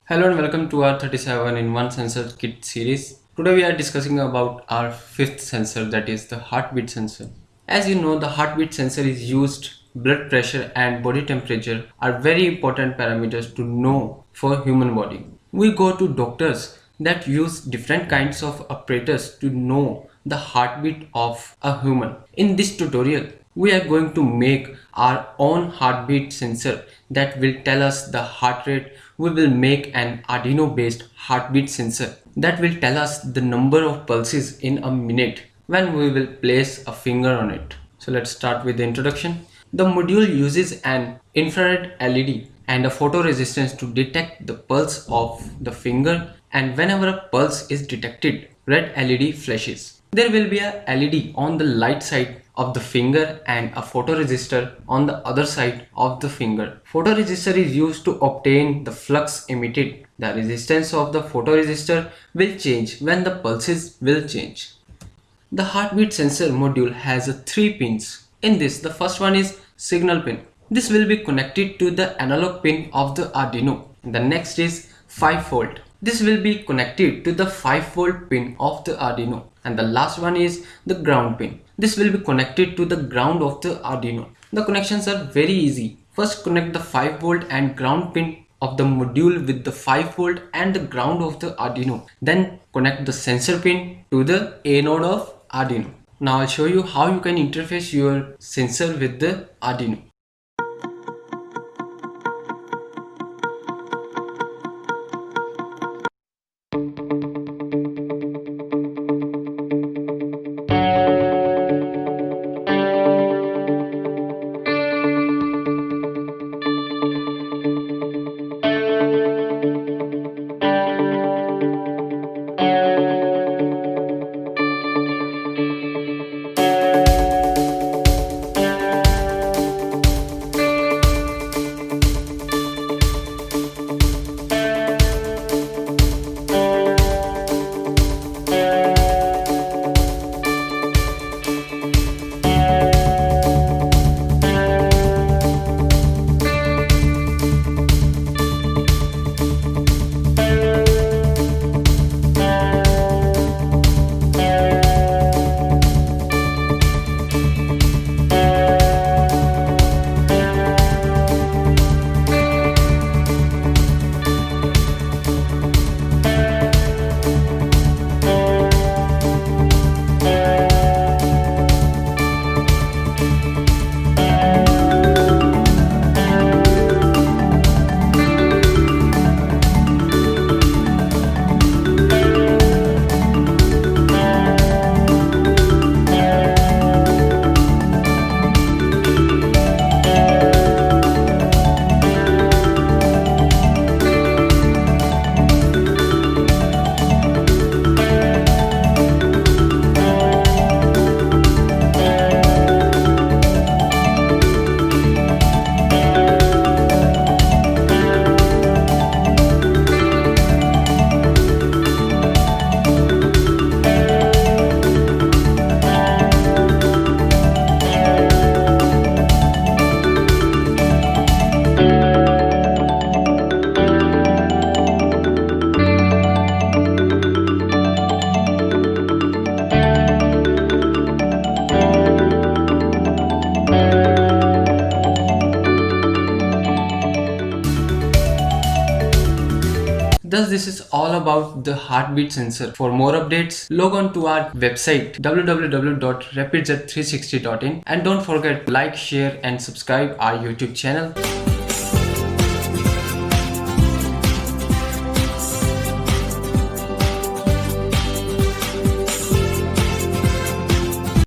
Hello and welcome to our 37 in 1 sensor kit series. Today we are discussing about our fifth sensor, that is the heartbeat sensor. As you know, the heartbeat sensor is used. Blood pressure and body temperature are very important parameters to know for human body. We go to doctors that use different kinds of apparatus to know the heartbeat of a human. In this tutorial, we are going to make our own heartbeat sensor that will tell us the heart rate. We will make an Arduino based heartbeat sensor that will tell us the number of pulses in a minute when we will place a finger on it. So let's start with the introduction. The module uses an infrared LED and a photoresistance to detect the pulse of the finger, and whenever a pulse is detected, red LED flashes. There will be a LED on the light side of the finger and a photoresistor on the other side of the finger. Photoresistor is used to obtain the flux emitted. The resistance of the photoresistor will change when the pulses will change. The heartbeat sensor module has 3 pins. In this, the first one is signal pin. This will be connected to the analog pin of the Arduino. The next is 5 volt. This will be connected to the 5 volt pin of the Arduino. And the last one is the ground pin. This will be connected to the ground of the Arduino. The connections are very easy. First, connect the 5 volt and ground pin of the module with the 5 volt and the ground of the Arduino. Then connect the sensor pin to the A node of Arduino. Now I'll show you how you can interface your sensor with the Arduino. Thus, this is all about the heartbeat sensor. For more updates, log on to our website www.rapidz360.in and don't forget to like, share and subscribe our YouTube channel.